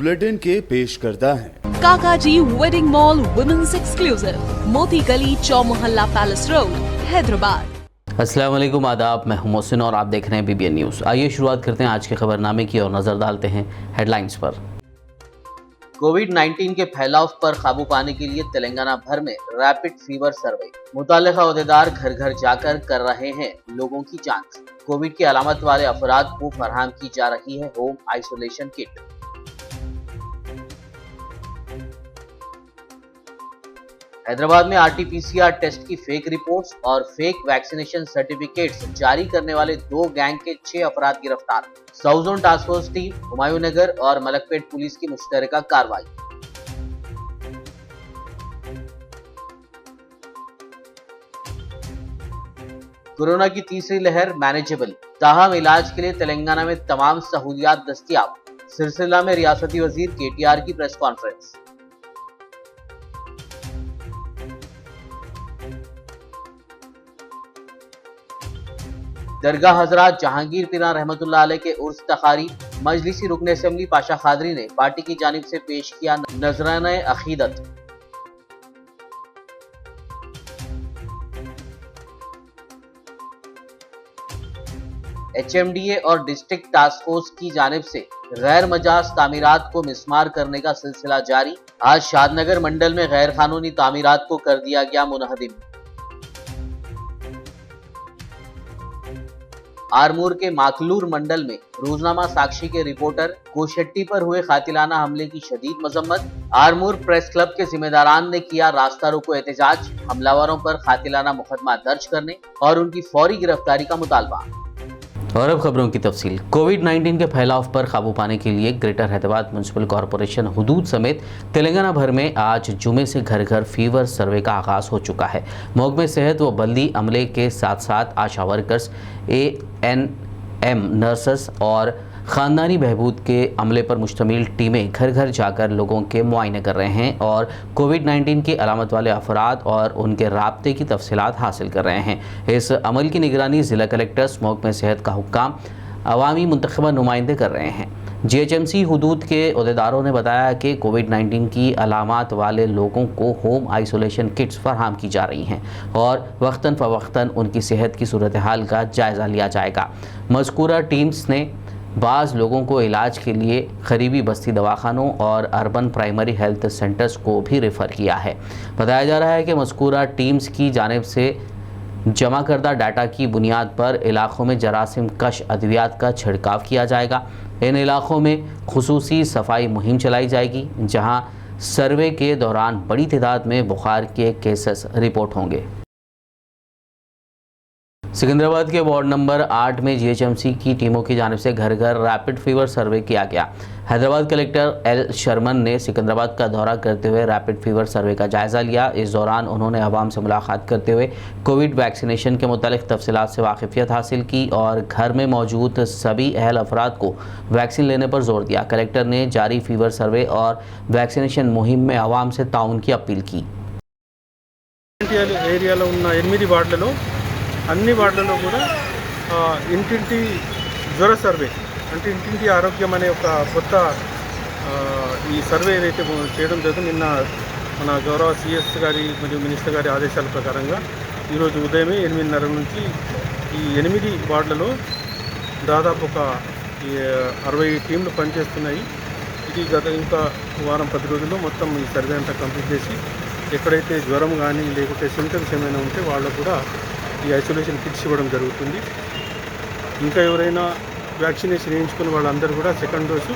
Bulletin के पेश करता है काकाजी वेडिंग मॉल वुमेन्स एक्सक्लूसिव, मोती गली, चौमोहल्ला पैलेस रोड, हैदराबाद। अस्सलाम वालेकुम, आदाब। मैं हूं मोहसिन और आप देख रहे हैं BBN न्यूज़। आइए शुरुआत करते हैं आज के खबरनामे की और नजर डालते हैं हेडलाइंस पर। कोविड-19 के फैलाव पर काबू पाने के लिए तेलंगाना भर में रैपिड फीवर सर्वे, मुताल्लिका अहदेदार घर घर जाकर कर रहे हैं लोगों की जांच। कोविड की अलामत वाले अफराद को फराहम की जा रही है होम आइसोलेशन किट। हैदराबाद में RT-PCR टेस्ट की फेक रिपोर्ट्स और फेक वैक्सीनेशन सर्टिफिकेट्स जारी करने वाले 2 गैंग के 6 अफराद गिरफ्तार। South zone task force team, Humayun Nagar और मलकपेट पुलिस की मुश्तरका कार्रवाई। कोरोना की तीसरी लहर मैनेजेबल, ताहम इलाज के लिए तेलंगाना में तमाम सहूलियात दस्तयाब। सिलसिला में रियासती वजीर KTR की प्रेस कॉन्फ्रेंस। दरगाह हजरत जहांगीर पीरा रहमतुल्लाह अलैह के उर्स तखारी, मजलिसी रुकन असेंबली पाशा खादरी ने पार्टी की जानिब से पेश किया नजराना अकीदत। HMDA और डिस्ट्रिक्ट टास्क फोर्स की जानिब से गैर मजाज तामीरात को मिसमार करने का सिलसिला जारी। आज शादनगर मंडल में गैर कानूनी तामीरात को कर दिया गया मुनहदिम। आरमूर के माकलूर मंडल में रोजनामा साक्षी के रिपोर्टर कोशेट्टी पर हुए कातिलाना हमले की शदीद मजम्मत। आरमूर प्रेस क्लब के जिम्मेदारान ने किया रास्ता रोको एहतजाज, हमलावरों पर कातिलाना मुकदमा दर्ज करने और उनकी फौरी गिरफ्तारी का मुतालबा। और अब खबरों की तफसील। कोविड-19 के फैलाव पर काबू पाने के लिए ग्रेटर हैदराबाद म्युनिसिपल कॉरपोरेशन हुदूद समेत तेलंगाना भर में आज जुमे से घर घर फीवर सर्वे का आगाज़ हो चुका है। महकमे सेहत व बल्दी अमले के साथ साथ आशा वर्कर्स, ANM नर्सेस और ख़ानदानी बहबूद के अमले पर मुश्तमिल टीमें घर घर जाकर लोगों के मुआयने कर रहे हैं और कोविड-19 की अलामत वाले अफराद और उनके राब्ते की तफसीलात हासिल कर रहे हैं। इस अमल की निगरानी ज़िला कलेक्टर्स, महकमे सेहत का हुक्काम, अवामी मुंतखबा नुमाइंदे कर रहे हैं। GHMC हुदूद के अहदेदारों ने बताया कि कोविड-19 की अलामात वाले लोगों को होम आइसोलेशन किट्स फराहम की जा रही हैं और वक्तन फ़वक्तन उनकी सेहत की सूरत हाल का जायज़ा लिया जाएगा। मज़कूरा टीम्स ने बाज़ लोगों को इलाज के लिए करीबी बस्ती दवाखानों और अर्बन प्राइमरी हेल्थ सेंटर्स को भी रेफ़र किया है। बताया जा रहा है कि मज़कूरा टीम्स की जानिब से जमा करदा डाटा की बुनियाद पर इलाक़ों में जरासीम कश अद्वियात का छिड़काव किया जाएगा। इन इलाक़ों में खुसूसी सफाई मुहिम चलाई जाएगी जहां सर्वे के दौरान बड़ी तादाद में बुखार के केसेस रिपोर्ट होंगे। सिकंदराबाद के वार्ड नंबर 8 में GHMC की टीमों की जानिब से घर घर रैपिड फीवर सर्वे किया गया। हैदराबाद कलेक्टर L शर्मन ने सिकंदराबाद का दौरा करते हुए रैपिड फीवर सर्वे का जायज़ा लिया। इस दौरान उन्होंने अवाम से मुलाकात करते हुए कोविड वैक्सीनेशन के मुतालिक तफसीलात से वाकिफियत हासिल की और घर में मौजूद सभी अहल अफराद को वैक्सीन लेने पर जोर दिया। कलेक्टर ने जारी फीवर सर्वे और वैक्सीनेशन मुहिम में अवाम से ताउन की अपील की। అన్ని వార్డులలో కూడా ఇంటింటి జ్వర సర్వే అంటే ఇంటింటి ఆరోగ్యం అనే ఒక కొత్త ఈ సర్వే ఏదైతే చేయడం జరుగుతుంది. నిన్న మన గౌరవ CS గారి మరియు మినిస్టర్ గారి ఆదేశాల ప్రకారంగా ఈరోజు ఉదయమే 8:30 నుంచి ఈ 8 వార్డులలో దాదాపు ఒక 60 టీంలు పనిచేస్తున్నాయి. ఇది గత ఇంకా వారం 10 రోజుల్లో మొత్తం ఈ సర్వే అంతా కంప్లీట్ చేసి ఎక్కడైతే జ్వరం కానీ లేకుంటే సింటమ్స్ ఏమైనా ఉంటే వాళ్ళకు కూడా ఈ ఐసోలేషన్ కిట్స్ ఇవ్వడం జరుగుతుంది. ఇంకా ఎవరైనా వ్యాక్సినేషన్ వేయించుకున్న వాళ్ళందరూ కూడా సెకండ్ డోసు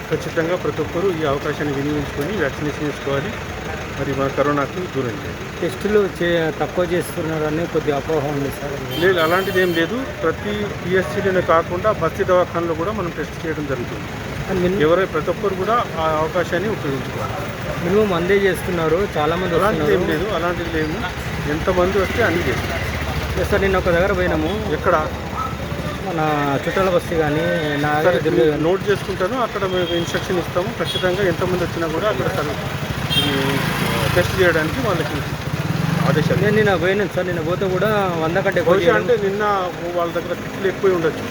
ఖచ్చితంగా ప్రతి ఒక్కరూ ఈ అవకాశాన్ని వినియోగించుకొని వ్యాక్సినేషన్ వేసుకోవాలి. మరి మన కరోనాకు దూరం చేయాలి. టెస్టులు తక్కువ చేస్తున్నారని కొద్దిగా అపోహ ఉంది సార్. లేదు, అలాంటిది ఏం లేదు. ప్రతి PSCలోనే కాకుండా బస్తీ దవాఖానలో కూడా మనం టెస్ట్ చేయడం జరుగుతుంది. ప్రతి ఒక్కరు కూడా ఆ అవకాశాన్ని ఉపయోగించుకోవాలి. మినిమం అందే చేస్తున్నారు చాలామంది. అలాంటిది ఏం లేదు, అలాంటిది లేదు. ఎంతమంది వస్తే అన్నీ చేస్తారు. సార్ నిన్న ఒక దగ్గర పోయినాము, ఎక్కడ మన చుట్టాల బస్తీ కానీ నోట్ చేసుకుంటాను, అక్కడ మేము ఇన్స్ట్రక్షన్ ఇస్తాము. ఖచ్చితంగా ఎంతమంది వచ్చినా కూడా అక్కడ టెస్ట్ చేయడానికి వాళ్ళకి ఆదేశాలు. నేను నిన్న పోయినాను సార్. నిన్న పోతే కూడా 100 కంటే ఎక్కువ అంటే నిన్న వాళ్ళ దగ్గర కిట్లు ఎక్కువ ఉండొచ్చు.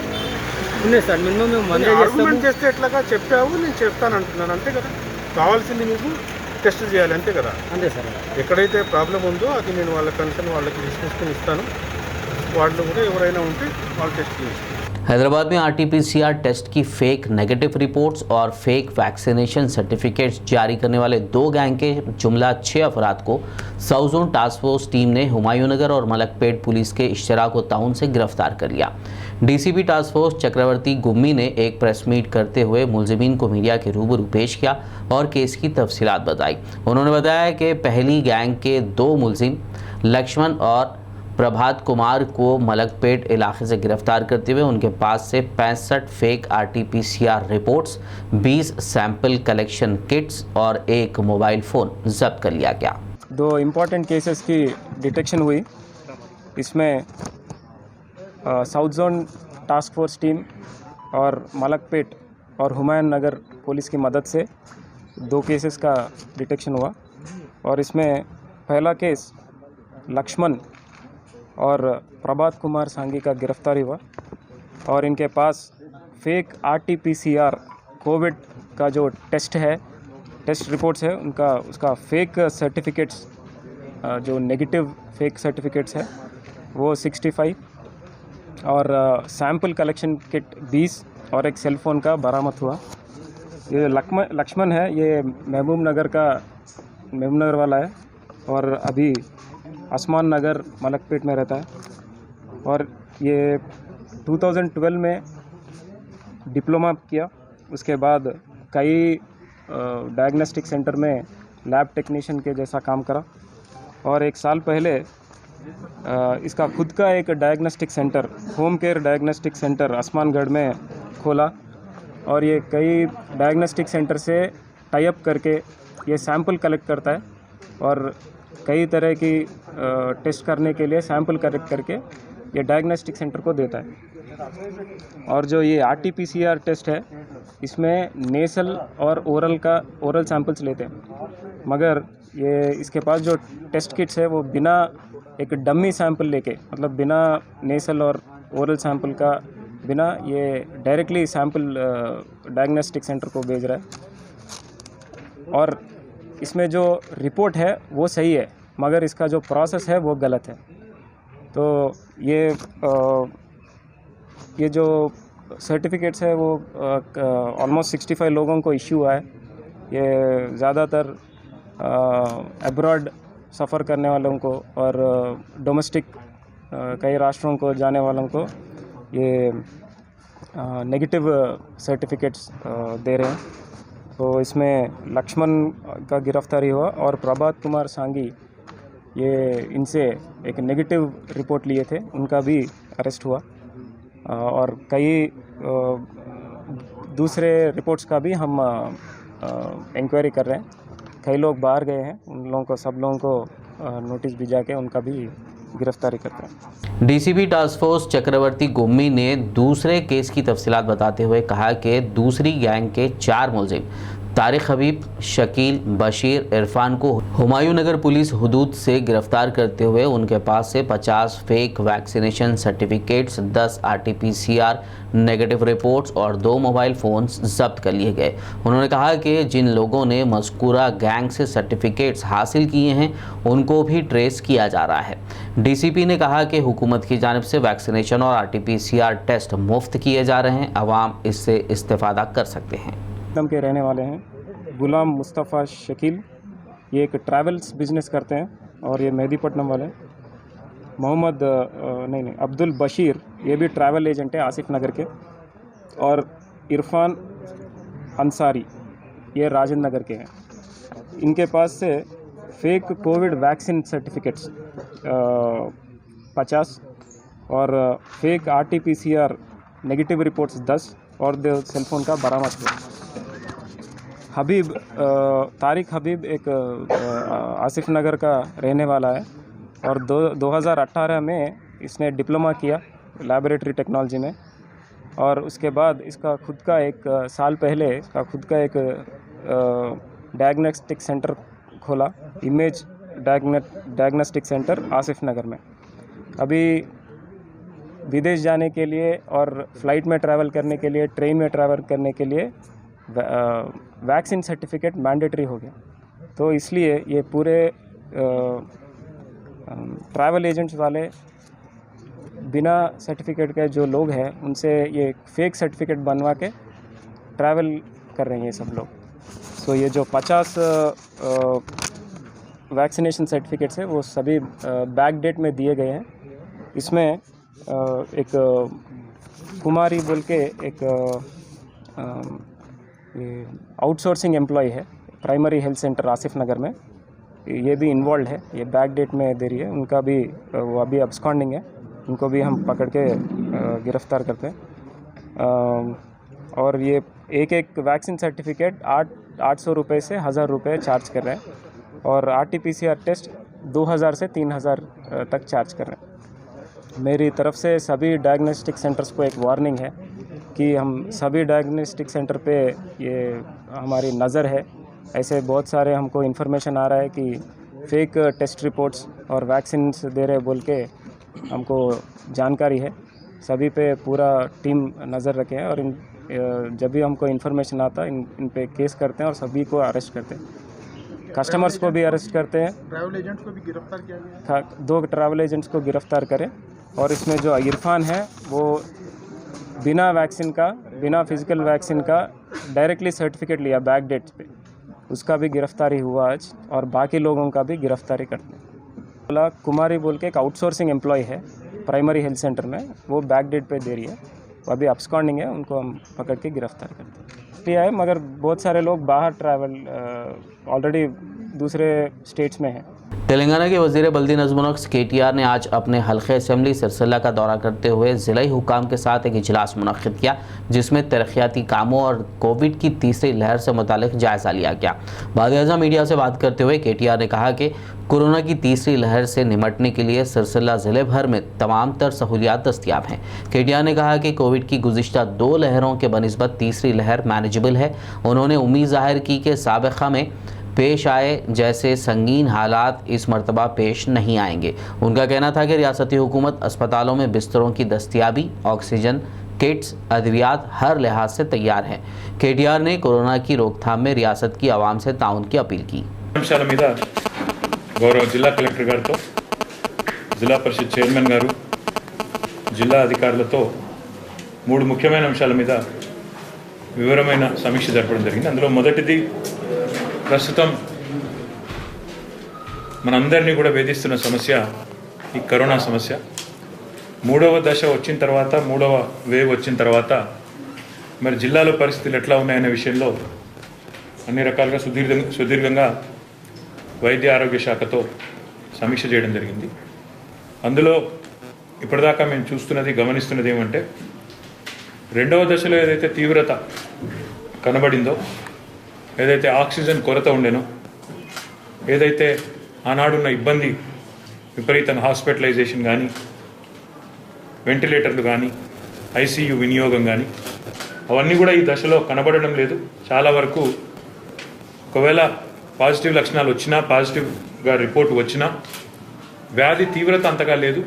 ఉన్నాయి సార్ మినిమం మేము వంద ఆర్గ్యుమెంట్ చేస్తాము. చేస్తే ఎట్లాగా చెప్పావు, నేను చెప్తాను అంటున్నాను అంతే కదా. కావాల్సింది మీకు టెస్ట్ చేయాలి అంతే కదా. అంతే సార్. ఎక్కడైతే ప్రాబ్లం ఉందో అది నేను వాళ్ళ కన్సర్న్ వాళ్ళకి తీసుకొని ఇస్తాను. వాళ్ళు కూడా ఎవరైనా ఉంటే వాళ్ళు టెస్ట్ చేస్తారు. हैदराबाद में आरटीपीसीआर टेस्ट की फेक नेगेटिव रिपोर्ट्स और फेक वैक्सीनेशन सर्टिफिकेट्स जारी करने वाले 2 गैंग के जुमला 6 अफराद को south zone task force team ने हुमायूं नगर और मलकपेट पुलिस के इश्तराक व ताउन से गिरफ्तार कर लिया। डीसीपी टास्क फोर्स चक्रवर्ती गुम्मी ने एक प्रेस मीट करते हुए मुलजिमीन को मीडिया के रूबरू पेश किया और केस की तफसीलात बताई। उन्होंने बताया कि पहली गैंग के 2 मुलजिम लक्ष्मण और प्रभात कुमार को मलकपेट इलाके से गिरफ्तार करते हुए उनके पास से 65 fake RTPCR reports, 20 sample collection kits और 1 मोबाइल फ़ोन जब्त कर लिया गया। 2 इम्पॉर्टेंट केसेस की डिटेक्शन हुई। इसमें south zone task force team और मलकपेट और हुमायूं नगर पुलिस की मदद से 2 केसेस का डिटेक्शन हुआ। और इसमें पहला केस लक्ष्मण और प्रभात कुमार सांगी का गिरफ्तारी हुआ और इनके पास फेक आरटीपीसीआर कोविड का जो टेस्ट है, टेस्ट रिपोर्ट्स है उनका, उसका फेक सर्टिफिकेट्स जो नेगेटिव फेक सर्टिफिकेट्स है वो 65 और सैंपल कलेक्शन किट 20 और एक सेल फ़ोन का बरामद हुआ। ये लक्ष्मण है, ये महबूब नगर वाला है और अभी आसमान नगर मलकपेट में रहता है। और ये 2012 में डिप्लोमा किया, उसके बाद कई डायग्नोस्टिक सेंटर में लैब टेक्नीशियन के जैसा काम करा और 1 साल पहले इसका खुद का एक diagnostic centre, home care diagnostic centre Asmangarh में खोला और ये कई डायग्नोस्टिक सेंटर से टाई अप करके ये सैंपल कलेक्ट करता है और कई तरह की टेस्ट करने के लिए सैंपल कलेक्ट करके ये डायग्नोस्टिक सेंटर को देता है। और जो ये आरटीपीसीआर टेस्ट है इसमें नेसल और ओरल सैंपल्स लेते हैं, मगर ये इसके पास जो टेस्ट किट्स है वो बिना एक डमी सैंपल लेके, मतलब बिना नेसल और ओरल सैंपल का बिना ये डायरेक्टली सैंपल डायग्नोस्टिक सेंटर को भेज रहा है। और इसमें जो रिपोर्ट है वो सही है मगर इसका जो प्रोसेस है वो गलत है। तो ये जो सर्टिफिकेट्स है वो ऑलमोस्ट 65 लोगों को इश्यू हुआ है। ये ज़्यादातर अब्रॉड सफ़र करने वालों को और डोमेस्टिक कई राष्ट्रों को जाने वालों को ये नेगेटिव सर्टिफिकेट्स दे रहे हैं। तो इसमें लक्ष्मण का गिरफ्तारी हुआ और प्रभात कुमार सांगी, ये इनसे एक नेगेटिव रिपोर्ट लिए थे, उनका भी अरेस्ट हुआ और कई दूसरे रिपोर्ट्स का भी हम इंक्वायरी कर रहे हैं। कई लोग बाहर गए हैं, उन लोगों को, सब लोगों को नोटिस भिजा के उनका भी गिरफ्तारी करते हैं। डीसीपी टास्क फोर्स चक्रवर्ती गुम्मी ने दूसरे केस की तफसीलात बताते हुए कहा कि दूसरी गैंग के 4 मुलजिम तारिक हबीब, शकील, बशीर, इरफान को हुमायूं नगर पुलिस हुदूद से गिरफ्तार करते हुए उनके पास से 50 fake vaccination certificates, 10 RTPCR negative reports और 2 मोबाइल फ़ोन्स जब्त कर लिए गए। उन्होंने कहा कि जिन लोगों ने मज़कूरा गैंग से सर्टिफिकेट्स हासिल किए हैं उनको भी ट्रेस किया जा रहा है। डीसीपी ने कहा कि हुकूमत की जानिब से वैक्सीनेशन और आरटीपीसीआर टेस्ट मुफ्त किए जा रहे हैं, आवाम इससे इस्तेफ़ादा कर सकते हैं। दम के रहने वाले हैं गुलाम मुस्तफ़ा शकील, ये एक ट्रैवल्स बिजनेस करते हैं और ये मेहदीपट्टनम वाले। मोहम्मद अब्दुल बशीर, ये भी ट्रैवल एजेंट है आसिफ नगर के। और इरफान अंसारी, ये राजेंद्र नगर के हैं। इनके पास से फेक कोविड वैक्सीन सर्टिफिकेट्स 50 और फेक आरटीपीसीआर नेगेटिव रिपोर्ट्स 10 और 2 सेलफोन का बरामद हुआ। तारिक हबीब एक आसिफ नगर का रहने वाला है और 2018 में इसने डिप्लोमा किया लैबोरेटरी टेक्नोलॉजी में और उसके बाद इसका खुद का 1 साल पहले इसका खुद का एक डायग्नोस्टिक सेंटर खोला, इमेज डायग्नोस्टिक सेंटर आसिफ नगर में। अभी विदेश जाने के लिए और फ्लाइट में ट्रैवल करने के लिए, ट्रेन में ट्रैवल करने के लिए वैक्सीन सर्टिफिकेट मैंडेटरी हो गया। तो इसलिए ये पूरे ट्रैवल एजेंट्स वाले बिना सर्टिफिकेट के जो लोग हैं उनसे ये फेक सर्टिफिकेट बनवा के ट्रैवल कर रहे हैं ये सब लोग। तो ये जो 50 वैक्सीनेशन सर्टिफिकेट्स है वो सभी बैक डेट में दिए गए हैं। इसमें एक कुमारी बोल के एक आउटसोर्सिंग एम्प्लॉय है प्राइमरी हेल्थ सेंटर आसिफ नगर में, ये भी इन्वॉल्व है, ये बैक डेट में दे रही है। उनका भी वो अभी अब्सकॉन्डिंग है, उनको भी हम पकड़ के गिरफ्तार करते हैं। और ये एक वैक्सीन सर्टिफिकेट 800 रुपये से 1000 रुपये चार्ज कर रहे हैं और RT-PCR टेस्ट 2000 से 3000 तक चार्ज कर रहे हैं। मेरी तरफ से सभी डायग्नोस्टिक सेंटर्स को एक वार्निंग है कि हम सभी डायग्नोस्टिक सेंटर पे ये हमारी नज़र है। ऐसे बहुत सारे हमको इन्फॉर्मेशन आ रहा है कि फेक टेस्ट रिपोर्ट्स और वैक्सीन दे रहे बोल के हमको जानकारी है। सभी पे पूरा टीम नज़र रखे हैं और जब भी हमको इन्फॉर्मेशन आता है इन पे केस करते हैं और सभी को अरेस्ट करते हैं। कस्टमर्स को भी अरेस्ट करते हैं। ट्रैवल एजेंट्स को भी गिरफ्तार किया गया है। 2 ट्रैवल एजेंट्स को गिरफ्तार करें और इसमें जो इरफान है वो बिना वैक्सीन का, बिना फिजिकल वैक्सीन का डायरेक्टली सर्टिफिकेट लिया बैक डेट पे, उसका भी गिरफ्तारी हुआ आज और बाकी लोगों का भी गिरफ्तारी करते हैं। कुमारी बोल के एक आउटसोर्सिंग एम्प्लॉय है प्राइमरी हेल्थ सेंटर में, वो बैक डेट पे दे रही है, वो अभी अब्सकॉन्डिंग है, उनको हम पकड़ के गिरफ्तार करते हैं। ये है मगर बहुत सारे लोग बाहर ट्रैवल ऑलरेडी दूसरे स्टेट्स में हैं। तेलंगाना के वज़ीर बल्दी नज़्म-उल-हक़ KTR ने आज अपने हल्के असेंबली सिलसिला का दौरा करते हुए ज़िलाई हुकाम के साथ एक इजलास मुनक़्क़िद किया, जिसमें तरक्याती कामों और कोविड की तीसरी लहर से मुतालिक जायज़ा लिया गया। बाद मीडिया से बात करते हुए KTR ने कहा कि कोरोना की तीसरी लहर से निमटने के लिए सिलसिला ज़िले भर में तमाम तर सहूलियात दस्तियाब हैं। KTR ने कहा कि कोविड की गुज़िश्ता 2 लहरों के बनिस्बत तीसरी लहर मैनेजेबल है। उन्होंने उम्मीद ज़ाहिर की कि साबिक़ा में पेश आए जैसे संगीन हालात इस मरतबा पेश नहीं आएंगे। उनका कहना था कि रियासती हुकूमत अस्पतालों में बिस्तरों की दस्तियाबी, ऑक्सीजन, किट्स, अद्वियात हर लिहाज से तैयार है। KTR ने कोरोना की रोकथाम में रियासत की आवाम से ताउन की अपील की। गौरव जिला कलेक्टर गारितो, जिला परिषद चेयरमैन गारू, जिला अधिकारुलतो 3 ముఖ్యమైన అంశాల మీద వివరమైన సమీక్ష జరపడం జరిగింది। అందులో మొదటిది ప్రస్తుతం మనందరినీ కూడా వేధిస్తున్న సమస్య ఈ కరోనా సమస్య। 3వ దశ వచ్చిన తర్వాత, 3వ వేవ్ వచ్చిన తర్వాత మరి జిల్లాలో పరిస్థితులు ఎట్లా ఉన్నాయనే విషయంలో అన్ని రకాలుగా సుదీర్ఘంగా వైద్య ఆరోగ్య శాఖతో సమీక్ష చేయడం జరిగింది। అందులో ఇప్పటిదాకా మేము చూస్తున్నది, గమనిస్తున్నది ఏమంటే 2వ దశలో ఏదైతే తీవ్రత కనబడిందో, ఏదైతే ఆక్సిజన్ కొరత ఉండేనో, ఏదైతే ఆనాడున్న ఇబ్బంది, విపరీతంగా హాస్పిటలైజేషన్ కానీ, వెంటిలేటర్లు కానీ, ICU వినియోగం కానీ, అవన్నీ కూడా ఈ దశలో కనబడడం లేదు। చాలా వరకు ఒకవేళ పాజిటివ్ లక్షణాలు వచ్చినా, పాజిటివ్గా రిపోర్ట్ వచ్చినా వ్యాధి తీవ్రత అంతగా లేదు,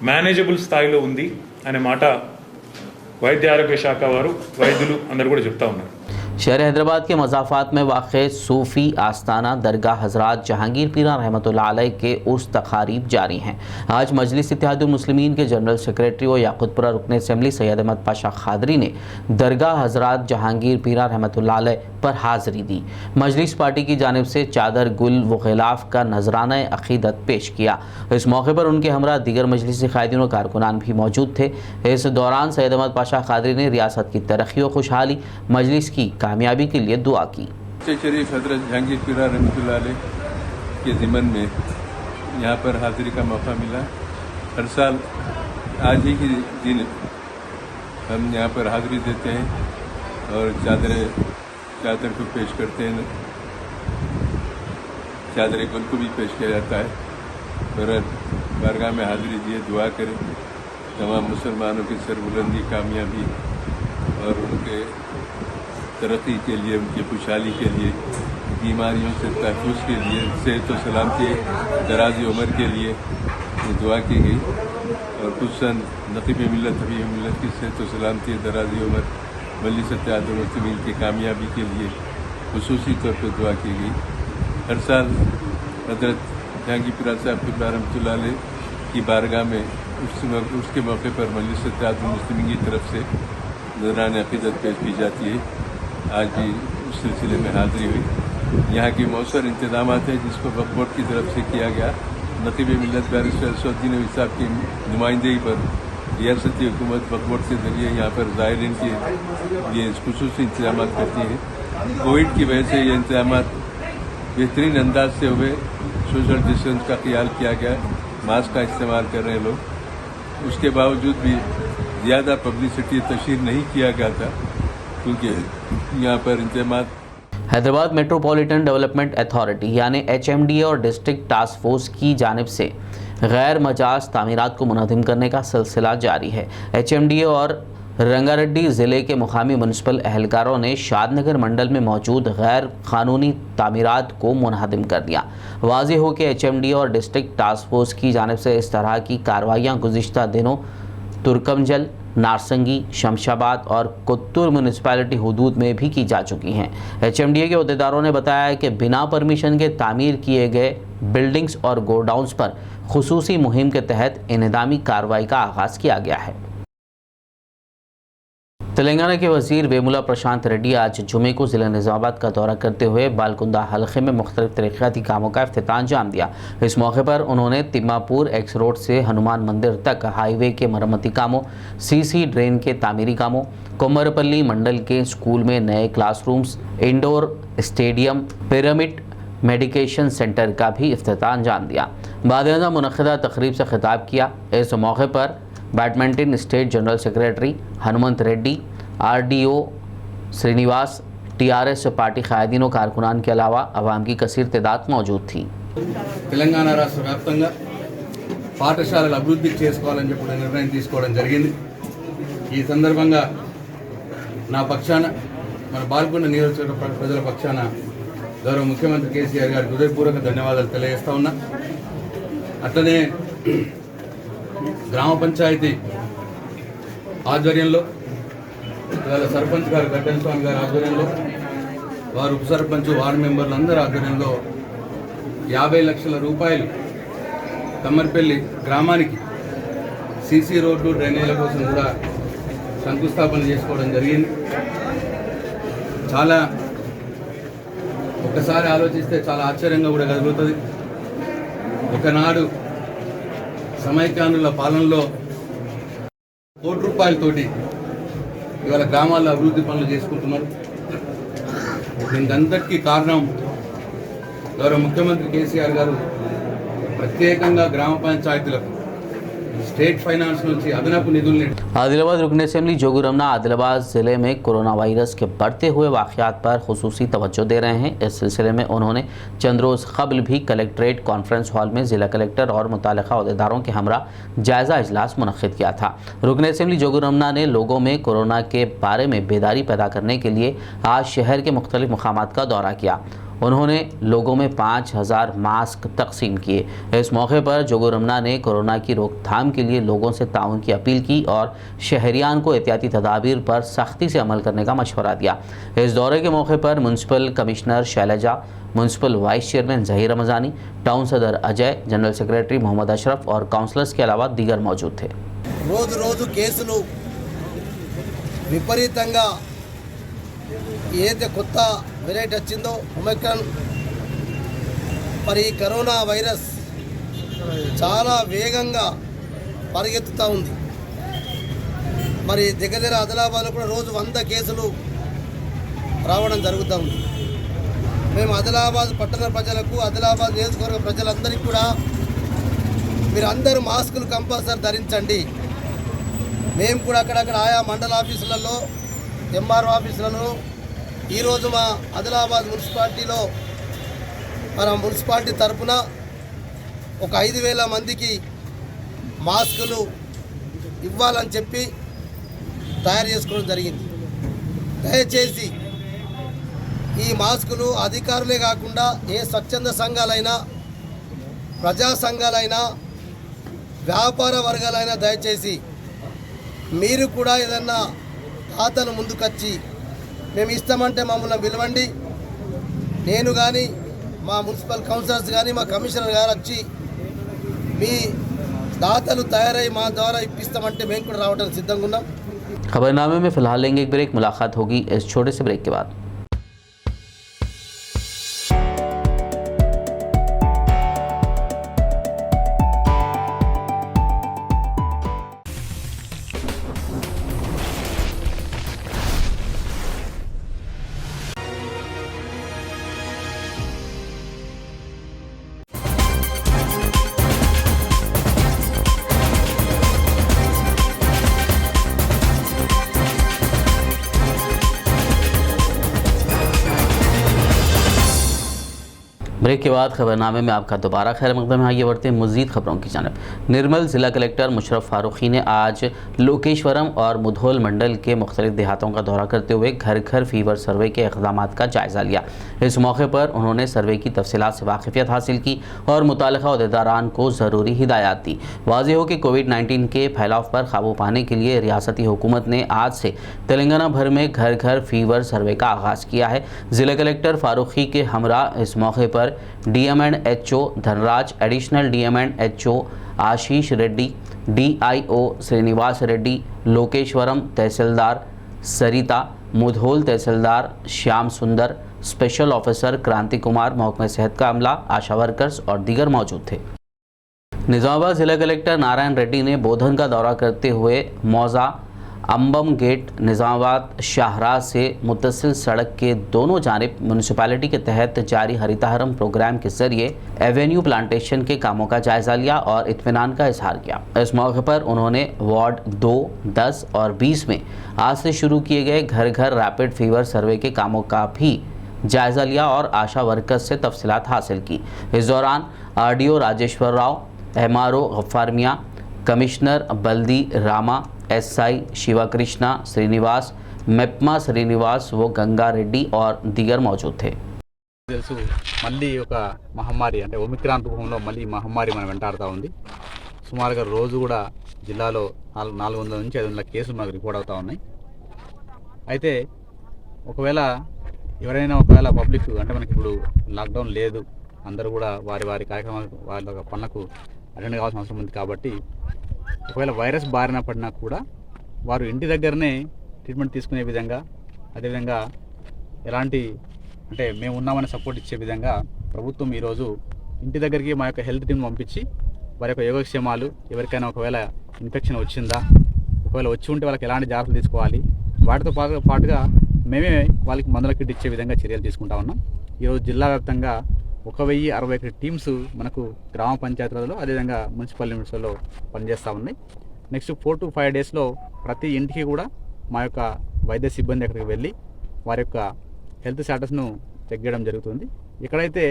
మేనేజబుల్ స్థాయిలో ఉంది అనే మాట వైద్య ఆరోగ్య శాఖ వారు, వైద్యులు అందరూ కూడా చెప్తా ఉన్నారు। शहर हैदराबाद के मज़ाफ़ात में वाक़ सूफ़ी आस्ताना दरगाह हज़रात जहांगीर पीरा रहमतुल्लाह अलैह के उर्स तक़ारीब जारी हैं। आज मजलिस इत्तेहादुल मुस्लिमीन के जनरल सेक्रेटरी और याक़ूतपुरा रुकन असम्बली सैयद अहमद पाशा खादरी ने दरगाह हज़रात जहांगीर पीरा रहमतुल्लाह अलैह पर हाज़िरी दी। मजलिस पार्टी की जानिब से चादर, गुल व ग़िलाफ़ का नजराना अक़ीदत पेश किया। इस मौके पर उनके हमरा दीगर मजलिसी क़ायदीन और कारकुनान भी मौजूद थे। इस दौरान सैयद अहमद पाशा खादरी ने रियासत की तरक्की और खुशहाली, मजलिस की कामयाबी के लिए दुआ की। शरीफ हज़रत जहांगीर पीरा रहमतुल्लाह अलैह के ज़िमन में यहाँ पर हाज़िरी का मौका मिला। हर साल आज ही के दिन हम यहाँ पर हाज़िरी देते हैं और चादर को पेश करते हैं, चादर गुल को भी पेश किया जाता है और बारगाह में हाज़िरी दिए दुआ करें तमाम मुसलमानों की सरबुलंदी, कामयाबी और उनके तरक्की के लिए, उनकी खुशहाली के लिए, बीमारियों से तहफ़्फ़ुज़ के लिए, सेहत व सलामती, दराज़ी उम्र के लिए दुआ की गई। और खुसन नकीब मिलत हबीब मिलत की सेहत व सलामती दराज़ी उम्र वली सत्याद मुस्तमिल की कामयाबी के लिए खुसूसी तौर पर दुआ की गई। हर साल हज़रत जहांगीर पीर साहब क़िबला रहमतुल्लाह अलैह की बारगाह में उसके मौके पर मजलिस इत्तेहाद मुस्लिमीन की तरफ से नज़रान अक़ीदत पेश की जाती है। आज भी उस सिलसिले में हाज़िरी हुई। यहाँ की मौसर इंतजाम है जिसको वक्फ बोर्ड की तरफ से किया गया। नकीब मिलत बैरिस्टर असदुद्दीन नबी साहब की नुमाइंदगी पर रियासती हुकूमत वक्फ बोर्ड के जरिए यहाँ पर ज़ायरीन के लिए खुसूसी इंतजाम करती है। कोविड की वजह से ये इंतजाम बेहतरीन अंदाज से हुए। सोशल डिस्टेंस का ख्याल किया गया, मास्क का इस्तेमाल कर रहे हैं लोग। उसके बावजूद भी ज़्यादा पब्लिसिटी तशहीर नहीं किया गया था क्योंकि यहाँ पर इंतजाम। हैदराबाद मेट्रोपॉलिटन डेवलपमेंट अथॉरिटी यानी HMDA और डिस्ट्रिक्ट टास्क फोर्स की जानिब से गैर मजाज तामीरात को मुनज़्ज़म करने का सिलसिला जारी है। HMDA और रंगारेड्डी ज़िले के मुकामी म्यूनसिपल एहलकारों ने शादनगर मंडल में मौजूद गैर कानूनी तामीरात को मुनहदम कर दिया। वाज़ेह हो कि HMDA और डिस्ट्रिक्ट टास्क फोर्स की जानिब से इस तरह की कार्रवाइयाँ गुज़िश्ता दिनों तुर्कमजल, नारसंगी, शमशाबाद और कुत्तूर म्यूनसिपैलिटी हुदूद में भी की जा चुकी हैं। HMDA के अहदेदारों ने बताया कि बिना परमिशन के तामीर किए गए बिल्डिंग्स और गोडाउंस पर खुसूसी मुहिम के तहत इन्हिदामी कार्रवाई का आगाज़ किया गया है। तेलंगाना के वज़ीर वेमुला प्रशांत रेड्डी आज जुमे को ज़िला निज़ामाबाद का दौरा करते हुए बालकुंदा हल्के में मुख्तलिफ तरक्याती कामों का इफ्तिताह अंजाम दिया। इस मौके पर उन्होंने तिम्मापुर एक्स रोड से हनुमान मंदिर तक हाईवे के मरम्मती कामों, CC ड्रेन के तामीरी कामों, कुम्मरपल्ली मंडल के स्कूल में नए classrooms, indoor stadium, pyramid medication centre का भी इफ्तिताह अंजाम दिया। बाद मुनक़िदा तकरीब से खिताब किया। इस मौके पर badminton state general secretary Hanumanth Reddy, RDO Srinivas, TRS party कायदीन और कारकुनान के अलावा अवाम की कसीर तादाद मौजूद थी। తెలంగాణ రాష్ట్ర వ్యాప్తంగా పాఠశాలల అభివృద్ధి చేసుకోవాలని చెప్పి నిర్ణయం తీసుకోవడం జరిగింది। ఈ సందర్భంగా నా పక్షాన మన బాల్కొండ నియోజకవర్గ ప్రజల పక్షాన గౌరవ ముఖ్యమంత్రి కేసీఆర్ గారికి హృదయపూర్వక ధన్యవాదాలు తెలియజేస్తా ఉన్నా। అట్లనే గ్రామ పంచాయతీ ఆధ్వర్యంలో ఇవాళ సర్పంచ్ గారు గడ్డెల స్వామి గారి ఆధ్వర్యంలో, వారు ఉప సర్పంచ్, వార్డు మెంబర్లు అందరి ఆధ్వర్యంలో 50 లక్షల రూపాయలు కమ్మర్పల్లి గ్రామానికి CC రోడ్లు, డ్రైనేజీల కోసం కూడా శంకుస్థాపన చేసుకోవడం జరిగింది। చాలా ఒక్కసారి ఆలోచిస్తే చాలా ఆశ్చర్యంగా కూడా కలుగుతుంది। ఒకనాడు సమైక్యాంధ్రుల పాలనలో కోటి రూపాయలతోటి ఇవాళ గ్రామాల్లో అభివృద్ధి పనులు చేసుకుంటున్నారు। దీనికంతటికీ కారణం గౌరవ ముఖ్యమంత్రి కేసీఆర్ గారు ప్రత్యేకంగా గ్రామ పంచాయతీలకు स्टेट फाइनेंस अदनपु निधुल्नि। आदिलाबाद रुकन असेंबली जोगू रमना आदिलाबाद ज़िले में कोरोना वायरस के बढ़ते हुए वाक़यात पर खुसूसी तवज्जो दे रहे हैं। इस सिलसिले में उन्होंने चंद रोज़ कबल भी कलेक्ट्रेट कॉन्फ्रेंस हॉल में ज़िला कलेक्टर और मुताल्लिक़ा अहदेदारों के हमरा जायज़ा इजलास मुनक़्क़िद किया था। रुकन असेंबली जोगू रमना ने लोगों में कोरोना के बारे में बेदारी पैदा करने के लिए आज शहर के मुख्तलिफ मकामात का दौरा किया। उन्होंने लोगों में 5000 मास्क तकसीम किए। इस मौके पर जोगू रमना ने कोरोना की रोकथाम के लिए लोगों से ताउन की अपील की और शहरियान को एहतियाती तदाबीर पर सख्ती से अमल करने का मशवरा दिया। इस दौरे के मौके पर municipal commissioner Shailaja, municipal vice chairman Zaheer Ramzani, town सदर अजय, जनरल सेक्रेटरी मोहम्मद अशरफ और काउंसलर्स के अलावा दीगर मौजूद थे। రోజు రోజు కేసులు విపరీతంగా ఏదైతే కొత్త వెరైటీ వచ్చిందో ఒమిక్రాన్, మరి ఈ కరోనా వైరస్ చాలా వేగంగా పరిగెత్తుతూ ఉంది। మరి దగ్గర ఆదిలాబాద్లో కూడా రోజు 100 కేసులు రావడం జరుగుతూ ఉంది। మేము ఆదిలాబాద్ పట్టణ ప్రజలకు, ఆదిలాబాద్ నియోజకవర్గ ప్రజలందరికీ కూడా మీరు అందరూ మాస్కులు కంపల్సరీ ధరించండి। మేము కూడా అక్కడక్కడ ఆయా మండల ఆఫీసులలో, MRO ఆఫీసులలో ఈరోజు మా ఆదిలాబాద్ మున్సిపాలిటీలో మన మున్సిపాలిటీ తరఫున ఒక 5000 మందికి మాస్కులు ఇవ్వాలని చెప్పి తయారు చేసుకోవడం జరిగింది। దయచేసి ఈ మాస్కులు అధికారులే కాకుండా ఏ స్వచ్ఛంద సంఘాలైనా, ప్రజా సంఘాలైనా వ్యాపార వర్గాలైనా దయచేసి మీరు కూడా ఏదన్నా దాతలు ముందుకొచ్చి మేము ఇస్తామంటే మమ్మల్ని పిలవండి. నేను కానీ మా మున్సిపల్ కౌన్సిలర్స్ కానీ మా కమిషనర్ గారు వచ్చి మీ దాతలు తయారై మా ద్వారా ఇప్పిస్తామంటే మేము కూడా రావడానికి సిద్ధంగా ఉన్నాం. खबरनामे में फिलहाल लेंगे एक ब्रेक, मुलाकात होगी इस छोटे से ब्रेक के बाद। ब्रेक के बाद खबरनामे में आपका दोबारा खैर मकदम है। आइए बढ़ते हैं मज़ीद खबरों की जानब। निर्मल ज़िला कलेक्टर मुशर्रफ फारूकी ने आज लोकेश्वरम और मुधोल मंडल के मुख्तलिफ देहातों का दौरा करते हुए घर घर फीवर सर्वे के इक़दाम का जायज़ा लिया। इस मौके पर उन्होंने सर्वे की तफसीलात से वाकिफ़ियत हासिल की और मुताल्लिक़ा अहदेदारान को ज़रूरी हिदायत दी। वाज़ेह हो कि कोविड-19 के फैलाव पर काबू पाने के लिए रियासती हुकूमत ने आज से तेलंगाना भर में घर घर फीवर सर्वे का आगाज़ किया है। ज़िला कलेक्टर फारूकी के हमरा इस मौके पर DM&HO धनराज, एडिशनल DM&HO आशीष रेड्डी, DIO श्रीनिवास रेड्डी, लोकेश्वरम तहसीलदार सरिता, मुधोल तहसीलदार श्याम सुंदर, स्पेशल ऑफिसर क्रांति कुमार, महकमा सेहत का अमला, आशा वर्कर्स और दीगर मौजूद थे। निजामाबाद जिला कलेक्टर नारायण रेड्डी ने बोधन का दौरा करते हुए मौजा अंबम गेट निजामाबाद शाहराह से मुत्तसिल सड़क के दोनों जानिब म्यूनसिपैलिटी के तहत जारी हरिताहरम प्रोग्राम के जरिए एवेन्यू प्लांटेशन के कामों का जायजा लिया और इत्मीनान का इजहार किया। इस मौके पर उन्होंने वार्ड 2, 10 और 20 में आज से शुरू किए गए घर घर रैपिड फीवर सर्वे के कामों का भी जायजा लिया और आशा वर्कर्स से तफसीलात हासिल की। इस दौरान RDO राजेश्वर राव, MRO गफ्फार मियाँ, कमिश्नर बल्दी रामा, SI शिवा कृष्णा श्रीनिवास, మెప్మా శ్రీనివాస్ व గంగా రెడ్డి और दीगर मौजूद थे। తెలుసు మళ్ళీ ఒక మహమ్మారి అంటే ఒమిక్రాన్ రూపంలో మళ్ళీ మహమ్మారి మనం వెంటాడుతూ ఉంది. సుమారుగా రోజు కూడా జిల్లాలో 400 నుంచి 500 కేసులు మనకు రిపోర్ట్ అవుతూ ఉన్నాయి. అయితే ఒకవేళ ఎవరైనా పబ్లిక్ అంటే మనకి ఇప్పుడు లాక్డౌన్ లేదు, అందరూ కూడా వారి కార్యక్రమాలకు వాళ్ళ పనులకు అటెండ్ కావాల్సిన అవసరం ఉంది. కాబట్టి ఒకవేళ వైరస్ బారిన పడినా కూడా వారు ఇంటి దగ్గరనే ట్రీట్మెంట్ తీసుకునే విధంగా, అదేవిధంగా ఎలాంటి అంటే మేము ఉన్నామని సపోర్ట్ ఇచ్చే విధంగా ప్రభుత్వం ఈరోజు ఇంటి దగ్గరికి మా యొక్క హెల్త్ టీమ్ పంపించి వారి యొక్క యోగక్షేమాలు, ఎవరికైనా ఒకవేళ ఇన్ఫెక్షన్ వచ్చిందా, ఒకవేళ వచ్చి ఉంటే వాళ్ళకి ఎలాంటి జాగ్రత్తలు తీసుకోవాలి, వాటితో పాటుగా మేమే వాళ్ళకి మందుల కిట్ ఇచ్చే విధంగా చర్యలు తీసుకుంటా ఉన్నాం. ఈరోజు జిల్లా వ్యాప్తంగా 1061 టీమ్స్ మనకు గ్రామ పంచాయతీలలో అదేవిధంగా మున్సిపల్ లిమిట్స్లో పనిచేస్తూ ఉన్నాయి. నెక్స్ట్ 4 to 5 డేస్లో ప్రతి ఇంటికి కూడా మా యొక్క వైద్య సిబ్బంది అక్కడికి వెళ్ళి వారి యొక్క హెల్త్ స్టేటస్ను చెక్ చేయడం జరుగుతుంది. ఎక్కడైతే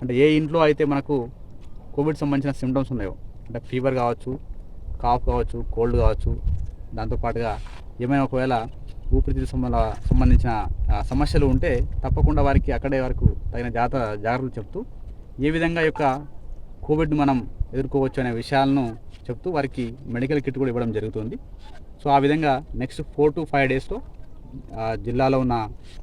అంటే ఏ ఇంట్లో అయితే మనకు కోవిడ్ సంబంధించిన సిమ్టమ్స్ ఉన్నాయో, అంటే ఫీవర్ కావచ్చు, కాఫ్ కావచ్చు, కోల్డ్ కావచ్చు, దాంతోపాటుగా ఏమైనా ఒకవేళ ఊపిరితిత్తుల సంబంధించిన సమస్యలు ఉంటే తప్పకుండా వారికి అక్కడే వరకు తగిన జాగ్రత్తలు చెప్తూ ఏ విధంగా యొక్క కోవిడ్ మనం ఎదుర్కోవచ్చు అనే విషయాలను చెప్తూ వారికి మెడికల్ కిట్ కూడా ఇవ్వడం జరుగుతుంది. సో ఆ విధంగా నెక్స్ట్ 4 to 5 డేస్లో జిల్లాలో ఉన్న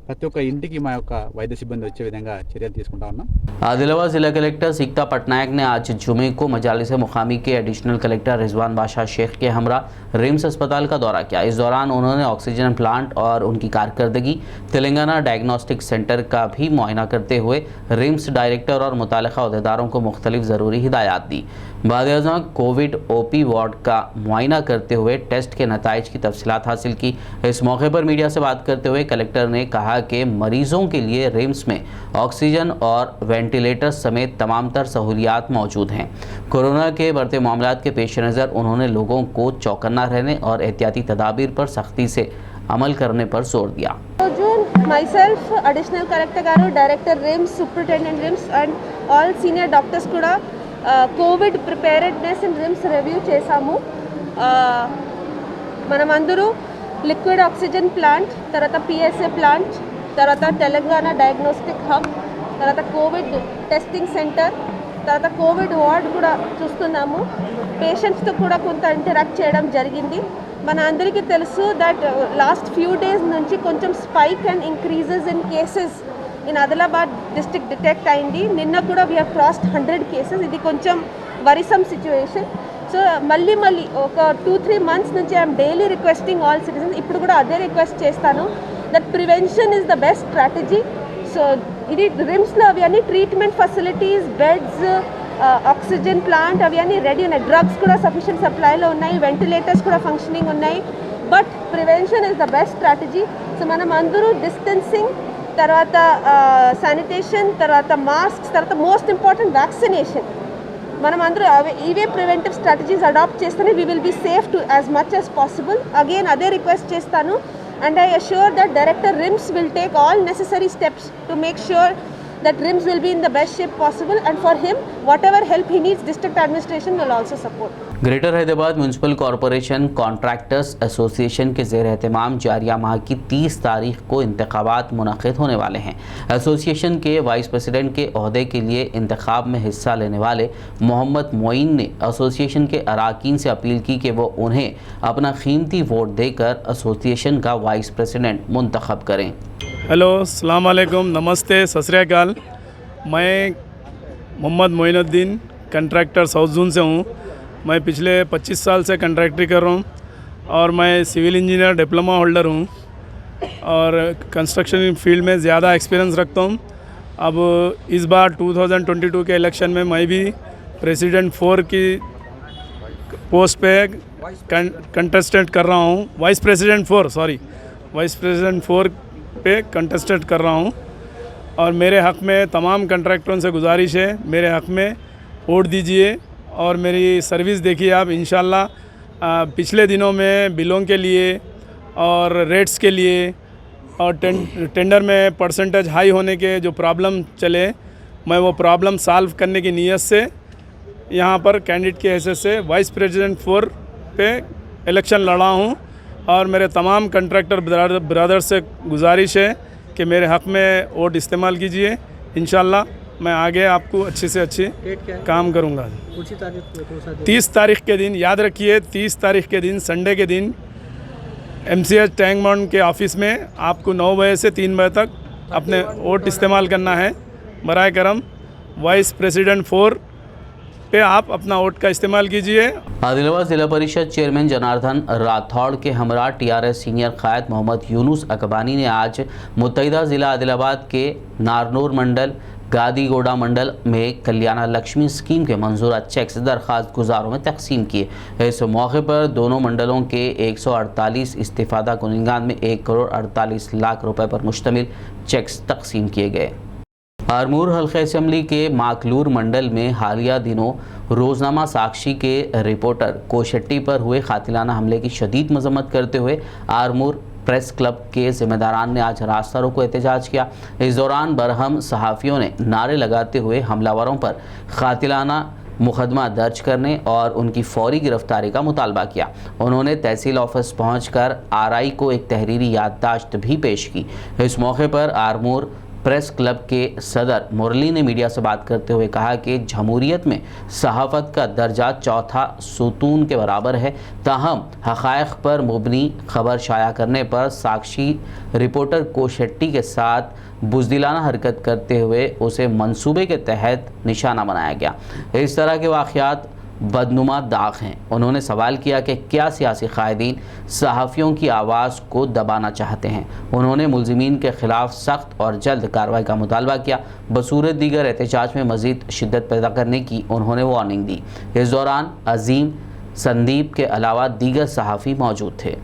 ప్రతి ఒక్క ఇంటికి మా యొక్క వైద్య సిబ్బంది వచ్చే విధంగా చర్యలు తీసుకుంటా ఉన్నాం. आदिलाबाद जिला कलेक्टर सीकता पटनायक ने आज जुमे को मजालिस मुकामी के एडिशनल कलेक्टर रिजवान बादशाह शेख के हमरा रिम्स अस्पताल का दौरा किया। इस दौरान उन्होंने ऑक्सीजन प्लांट और उनकी कारकर्दगी, तेलंगाना डायग्नोस्टिक सेंटर का भी मुआयना करते हुए रिम्स डायरेक्टर और मुताल्लिक़ा अहदेदारों को मुख्तलिफ ज़रूरी हिदायत दी। बाद कोविड OP वार्ड का मुआयना करते हुए टेस्ट के नताइज की तफसीलात हासिल की। इस मौके पर मीडिया से बात करते हुए कलेक्टर ने कहा कि मरीजों के लिए रिम्स में ऑक्सीजन और वेंटिलेटर समेत तमाम तर सहूलियात मौजूद हैं। कोरोना के बढ़ते मामलात के पेश नज़र उन्होंने लोगों को चौकन्ना रहने और एहतियाती तदाबीर पर सख्ती से अमल करने पर जोर दिया। myself additional collector garu, director RIMS, superintendent RIMS and all senior doctors kuda COVID preparedness in RIMS review చేసాము. మనమందరూ లిక్విడ్ ఆక్సిజన్ ప్లాంట్, తర్వాత PSA ప్లాంట్, తర్వాత తెలంగాణ డయాగ్నోస్టిక్ హబ్, తర్వాత కోవిడ్ టెస్టింగ్ సెంటర్, తర్వాత కోవిడ్ వార్డ్ కూడా చూస్తున్నాము. పేషెంట్స్తో కూడా కొంత ఇంటరాక్ట్ చేయడం జరిగింది. మన అందరికీ తెలుసు దట్ లాస్ట్ ఫ్యూ డేస్ నుంచి కొంచెం spike and increases in cases in Adilabad district detect అయింది. నిన్న కూడా వీ హ్యావ్ క్రాస్డ్ 100 కేసెస్. ఇది కొంచెం వరిసమ్ సిచ్యువేషన్. సో మళ్ళీ ఒక 2-3 months నుంచి I'm daily requesting all citizens, ఇప్పుడు కూడా అదే రిక్వెస్ట్ చేస్తాను, that prevention is the best strategy. So ఇది రిమ్స్లో అవి అన్ని treatment facilities, beds, oxygen plant అవి అన్నీ రెడీ ఉన్నాయి. డ్రగ్స్ కూడా సఫిషియెంట్ సప్లైలో ఉన్నాయి, వెంటిలేటర్స్ కూడా ఫంక్షనింగ్ ఉన్నాయి. But prevention is the best strategy. So మనం అందరూ డిస్టెన్సింగ్, తర్వాత శానిటేషన్, తర్వాత మాస్క్స్, తర్వాత మోస్ట్ ఇంపార్టెంట్ వ్యాక్సినేషన్, మనం అందరూ ఇవే ప్రివెంటివ్ స్ట్రాటజీస్ అడాప్ట్ చేస్తేనే we will be safe to as much as possible. Again అదే రిక్వెస్ట్ చేస్తాను. And I assure that Director RIMS will take all necessary steps to make sure that RIMS will be in the best shape possible, and for him whatever help he needs district administration will also support. Greater Hyderabad municipal corporation contractors association के ज़ेर एहतमाम जारिया माह की 30 तारीख को इंतखाबात मुनक़िद होने वाले हैं। एसोसिएशन के वाइस प्रेसिडेंट के ओहदे के लिए इंतखाब में हिस्सा लेने वाले मोहम्मद मोइन ने एसोसिएशन के अरकान से अपील की कि वो उन्हें अपना कीमती वोट देकर एसोसिएशन का वाइस प्रेसिडेंट मुंतखब करें। हेलो, अस्सलाम वालेकुम, नमस्ते, सत श्री अकाल। मैं Mohammed Moinuddin contractor south zone से हूँ। मैं पिछले 25 साल से कंट्रैक्टरी कर रहा हूँ और मैं सिविल इंजीनियर डिप्लोमा होल्डर हूँ और कंस्ट्रक्शन फील्ड में ज़्यादा एक्सपीरियंस रखता हूँ। अब इस बार 2022 के इलेक्शन में मैं भी प्रेसिडेंट 4 की पोस्ट पे कंटेस्टेंट कर रहा हूँ। वाइस प्रेसिडेंट 4 पे कंटेस्टेंट कर रहा हूँ और मेरे हक़ में तमाम कंट्रैक्टरों से गुजारिश है, मेरे हक़ में वोट दीजिए और मेरी सर्विस देखिए आप। इंशाल्लाह पिछले दिनों में बिलों के लिए और रेट्स के लिए और टेंडर में परसेंटेज हाई होने के जो प्रॉब्लम चले, मैं वो प्रॉब्लम सॉल्व करने की नीयत से यहाँ पर कैंडिडेट के हैसियत से वाइस प्रेसिडेंट 4 पे इलेक्शन लड़ा हूँ और मेरे तमाम कंट्रैक्टर ब्रदर्स से गुजारिश है कि मेरे हक़ में वोट इस्तेमाल कीजिए। इंशाल्लाह मैं आगे आपको अच्छे से अच्छे काम करूँगा। 30 तारीख के दिन याद रखिए, 30 तारीख के दिन संडे के दिन MCH टैंक माउंट के ऑफिस में आपको 9 बजे से 3 बजे तक अपने वोट इस्तेमाल करना है। बराए करम वाइस प्रेसिडेंट 4 पे आप अपना वोट का इस्तेमाल कीजिए। आदिलाबाद जिला परिषद चेयरमैन जनार्दन राठौड़ के हमरा TRS सीनियर कायद मोहम्मद यूनुस अकबानी ने आज मुत्तहिदा ज़िला आदिलाबाद के नारनूर मंडल, गादीगोड़ा मंडल में कल्याणा लक्ष्मी स्कीम के मंजूरा चेक्स दरख्वास्त गुजारों में तकसीम किए। इस मौके पर दोनों मंडलों के 148 इस्तिफादा कुनिंगान में 1,48 लाख रुपए पर मुश्तमिल चेक्स तकसीम किए गए। आरमूर हल्के असम्बली के माकलूर मंडल में हालिया दिनों रोज़नामा साक्षी के रिपोर्टर कोशेट्टी पर हुए कातिलाना हमले की शदीद मजम्मत करते हुए आरमूर प्रेस क्लब के ज़िम्मेदारान ने आज रास्ता रोको एहतजाज किया। इस दौरान बरहम सहाफ़ियों ने नारे लगाते हुए हमलावरों पर कातिलाना मुकदमा दर्ज करने और उनकी फौरी गिरफ्तारी का मुतालबा किया। उन्होंने तहसील ऑफिस पहुंचकर RI को एक तहरीरी याददाश्त भी पेश की। इस मौके पर आरमूर प्रेस क्लब के सदर मुरली ने मीडिया से बात करते हुए कहा कि जमहूरियत में सहाफ़त का दर्जा चौथा सुतून के बराबर है, ताहम हक़ाइक़ पर मुबनी खबर शाया करने पर साक्षी रिपोर्टर कोशेट्टी के साथ बुज़दिलाना हरकत करते हुए उसे मंसूबे के तहत निशाना बनाया गया। इस तरह के वाक़यात बदनुमा दाग हैं। उन्होंने सवाल किया कि क्या सियासी कायदीन सहाफ़ियों की आवाज़ को दबाना चाहते हैं। उन्होंने मुलज़िमीन के ख़िलाफ़ सख्त और जल्द कार्रवाई का मुतालबा किया। बसूरत दीगर एहतजाज में मज़ीद शिद्दत पैदा करने की उन्होंने वार्निंग दी। इस दौरान अजीम संदीप के अलावा दीगर सहाफ़ी मौजूद थे।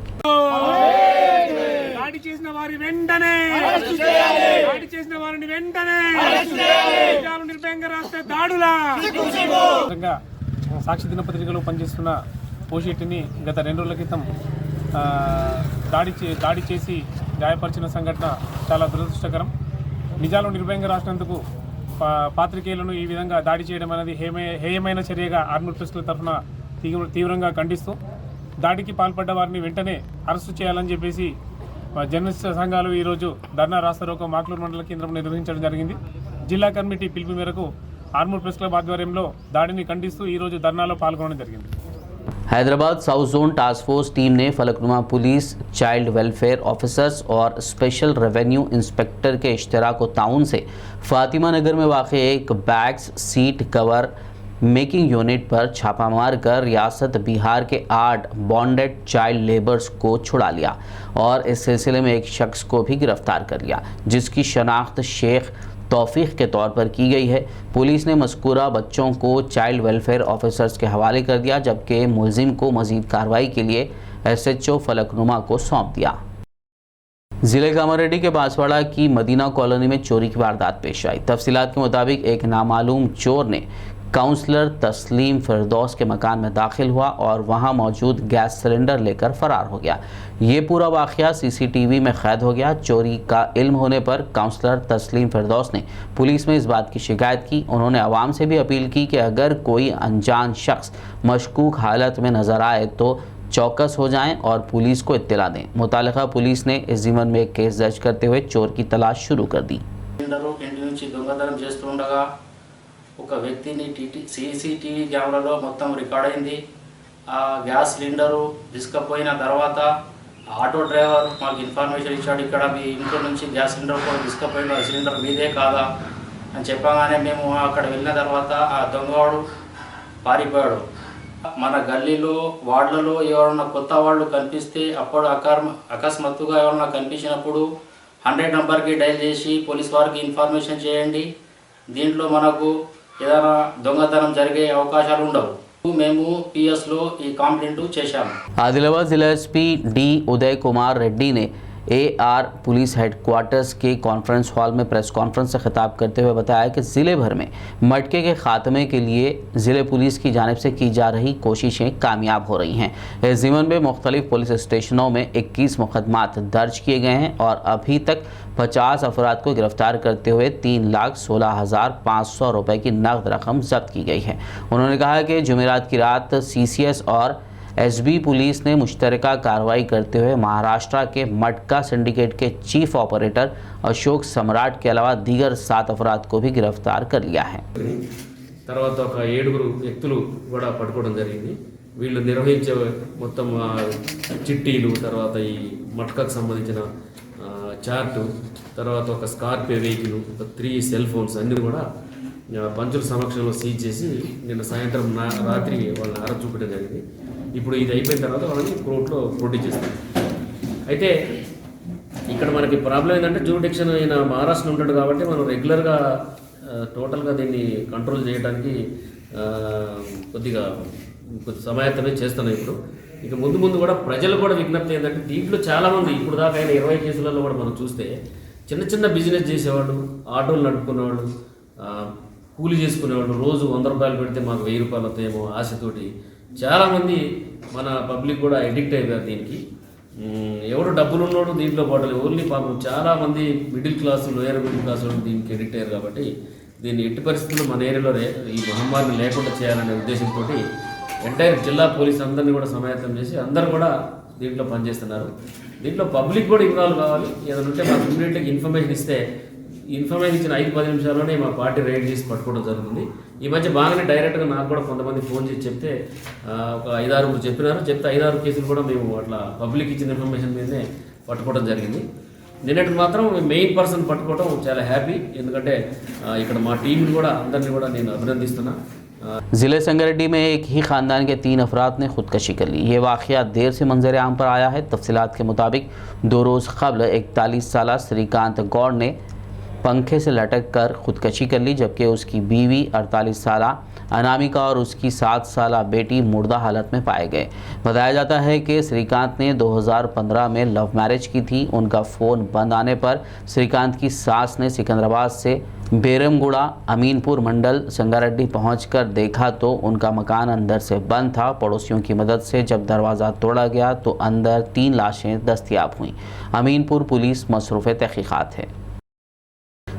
సాక్షి దినపత్రికలో పనిచేస్తున్న పోషెట్టిని గత 2 రోజుల క్రితం దాడి చేసి గాయపరిచిన సంఘటన చాలా దురదృష్టకరం. నిజాలు నిర్భయంగా రాసినందుకు పాత్రికేయులను ఈ విధంగా దాడి చేయడం అనేది హేయమైన చర్యగా ఆర్మూర్ ప్రెస్ క్లబ్ తరఫున తీవ్రంగా ఖండిస్తూ దాడికి పాల్పడ్డ వారిని వెంటనే అరెస్టు చేయాలని చెప్పేసి జర్నలిస్ట్ సంఘాలు ఈరోజు ధర్నా రాస్తారోకో మాక్లూరు మండల కేంద్రం నిర్వహించడం జరిగింది. జిల్లా కమిటీ పిలుపు మేరకు ఆర్మూర్ ప్రెస్ క్లబ్ ఆధ్వర్యంలో దాడిని ఖండిస్తూ ఈరోజు ధర్నాలో పాల్గొనడం జరిగింది. Hyderabad south zone task force team ने Falaknuma police, child welfare officers और स्पेशल रेवेन्यू इंस्पेक्टर के इश्तराक व ताउन से फातिमा नगर में वाक़ एक bags seat cover making unit पर छापा मारकर रियासत बिहार के 8 बॉन्डेड चाइल्ड लेबर्स को छुड़ा लिया और इस सिलसिले में एक शख्स को भी गिरफ्तार कर लिया, जिसकी शनाख्त शेख तौफीक के तौर पर की गई है। पुलिस ने मज़कूरा बच्चों को चाइल्ड वेलफेयर ऑफिसर्स के हवाले कर दिया, जबकि मुलजिम को मज़ीद कार्रवाई के लिए SHO फलकनुमा को सौंप दिया। ज़िले कामारेड्डी के बांसवाड़ा की मदीना कॉलोनी में चोरी की वारदात पेश आई। तफसीलात के मुताबिक एक नामालूम चोर ने काउंसलर तस्लीम फिरदौस के मकान में दाखिल हुआ और वहां मौजूद गैस सिलेंडर लेकर फरार हो गया। ये पूरा वाक़या CCTV में कैद हो गया। चोरी का इल्म होने पर काउंसलर तस्लीम फिरदौस ने पुलिस में इस बात की शिकायत की। उन्होंने आवाम से भी अपील की कि अगर कोई अनजान शख्स मशकूक हालत में नज़र आए तो चौकस हो जाएं और पुलिस को इत्तला दें। मुतालिका पुलिस ने इस ज़िम्मन में एक केस दर्ज करते हुए चोर की तलाश शुरू कर दी। ఒక వ్యక్తిని CCTV కెమెరాలో మొత్తం రికార్డ్ అయింది. ఆ గ్యాస్ సిలిండరు తీసుకుపోయిన తర్వాత ఆటో డ్రైవర్ మాకు ఇన్ఫర్మేషన్ ఇచ్చాడు, ఇక్కడ మీ ఇంట్లో నుంచి గ్యాస్ సిలిండర్ కూడా తీసుకుపోయిన ఆ సిలిండర్ మీదే కాదా అని చెప్పగానే మేము అక్కడ వెళ్ళిన తర్వాత ఆ దొంగవాడు పారిపోయాడు. మన గల్లీలో వార్డులలో ఎవరన్నా కొత్త వాళ్ళు కనిపిస్తే అప్పుడు అకస్మాత్తుగా ఎవరన్నా కనిపించినప్పుడు 100 నంబర్కి డయల్ చేసి పోలీస్ వారికి ఇన్ఫర్మేషన్ చేయండి. దీంట్లో మనకు ఏదైనా దొంగతనం జరిగే అవకాశాలు ఉండవు. మేము PS లో ఈ కంప్లైంట్ చేశాము. आदिलाबाद जिला SP D उदय कुमार रेड्डी ने AR पुलिस हेडक्वार्टर्स के कॉन्फ्रेंस हॉल में प्रेस कॉन्फ्रेंस से खिताब करते हुए बताया कि ज़िले भर में मटके के खात्मे के लिए ज़िले पुलिस की जानिब से की जा रही कोशिशें कामयाब हो रही हैं। इस ज़िम्मन में मुख्तलिफ पुलिस स्टेशनों में 21 मुकदमात दर्ज किए गए हैं और अभी तक 50 अफराद को गिरफ्तार करते हुए 3,16,500 रुपये की नकद रकम जब्त की गई है। उन्होंने कहा कि जुमेरात की रात CCS और SB पुलिस ने मुश्तरका कार्रवाई करते हुए महाराष्ट्र के मटका सिंडिकेट के चीफ ऑपरेटर अशोक सम्राट के अलावा दीगर 7 अफराद को भी गिरफ्तार कर लिया है। తర్వాత ఒక 7 వ్యక్తులు కూడా పట్టుకోవడం జరిగింది. వీళ్ళు నిర్వహించే మొత్తం చిట్టీలు, తర్వాత ఈ మట్కాకు సంబంధించిన చార్టు, తర్వాత ఒక స్కార్పియో వెహికల్, 3 సెల్ ఫోన్స్ అన్నీ కూడా పంచుల సమక్షంలో సీజ్ చేసి నిన్న సాయంత్రం రాత్రి వాళ్ళని అరెస్ట్ చూపడం జరిగింది. ఇప్పుడు ఇది అయిపోయిన తర్వాత వాళ్ళని కోర్టులో ప్రొడ్యూస్ చేస్తారు. అయితే ఇక్కడ మనకి ప్రాబ్లం ఏంటంటే జ్యూరిడిక్షన్ అయిన మహారాష్ట్రలో ఉంటాడు కాబట్టి మనం రెగ్యులర్గా టోటల్గా దీన్ని కంట్రోల్ చేయడానికి కొద్ది సమాయత్తమే చేస్తున్నాం. ఇప్పుడు ఇక ముందు కూడా ప్రజలు కూడా విజ్ఞప్తి ఏంటంటే దీంట్లో చాలామంది ఇప్పుడు దాకా అయిన 20 కేసులలో కూడా మనం చూస్తే చిన్న బిజినెస్ చేసేవాళ్ళు, ఆటోలు నడుపుకునేవాళ్ళు, కూలి చేసుకునేవాళ్ళు, రోజు 100 రూపాయలు పెడితే మాకు 1000 రూపాయలు వస్తాయేమో ఆశతోటి చాలామంది మన పబ్లిక్ కూడా ఎడిక్ట్ అయిపోయారు దీనికి. ఎవరు డబ్బులు ఉన్నాడు దీంట్లో పడలేదు, ఓన్లీ పాపం చాలామంది middle class, lower middle class వాళ్ళు దీనికి ఎడిక్ట్ అయ్యారు. కాబట్టి దీన్ని ఎట్టి పరిస్థితుల్లో మన ఏరియాలో ఈ మహమ్మారిని లేకుండా చేయాలనే ఉద్దేశంతో ఎంటైర్ జిల్లా పోలీస్ అందరినీ కూడా సమాయత్తం చేసి అందరూ కూడా దీంట్లో పనిచేస్తున్నారు. దీంట్లో పబ్లిక్ కూడా ఇన్వాల్వ్ కావాలి. ఏదైనా ఉంటే మాకు ఇమ్మీడియట్గా ఇన్ఫర్మేషన్ ఇస్తే ఇన్ఫర్మేషన్ ఇచ్చిన 5-10 నిమిషాల్లోనే మా పార్టీ రైడ్ చేసి పట్టుకోవడం జరుగుతుంది. ఈ మధ్య బాగానే డైరెక్ట్గా నాకు కూడా కొంతమంది ఫోన్ చేసి చెప్తే ఒక 5-6 చెప్పినారు. చెప్తే 5-6 కేసులు కూడా మేము అట్లా పబ్లిక్ ఇచ్చిన ఇన్ఫర్మేషన్ మీదనే పట్టుకోవడం జరిగింది. నిన్నటి మాత్రం మెయిన్ పర్సన్ పట్టుకోవడం చాలా హ్యాపీ, ఎందుకంటే ఇక్కడ మా టీంని కూడా అందరినీ కూడా నేను అభినందిస్తున్నా. ज़िले संगारेड्डी में एक ही ख़ानदान के 3 अफराद ने खुदकशी कर ली। ये वाक़या देर से मंजर आम पर आया है। तफसीलात के मुताबिक 2 रोज़ कबल 41 साल श्रीकांत गौड़ ने पंखे से लटक कर खुदकशी कर ली, जबकि उसकी बीवी 48 साल अनामिका और उसकी 7 साल बेटी मुर्दा हालत में पाए गए। बताया जाता है कि श्रीकांत ने 2015 में लव मैरिज की थी। उनका फ़ोन बंद आने पर श्रीकांत की सास ने सिकंदराबाद से बेरमगुड़ा अमीनपुर मंडल संगारेड्डी पहुंचकर देखा तो उनका मकान अंदर से बंद था। पड़ोसियों की मदद से जब दरवाज़ा तोड़ा गया तो अंदर 3 लाशें दस्तयाब हुईं। अमीनपुर पुलिस मसरूफ़ तहक़ीक़ात है।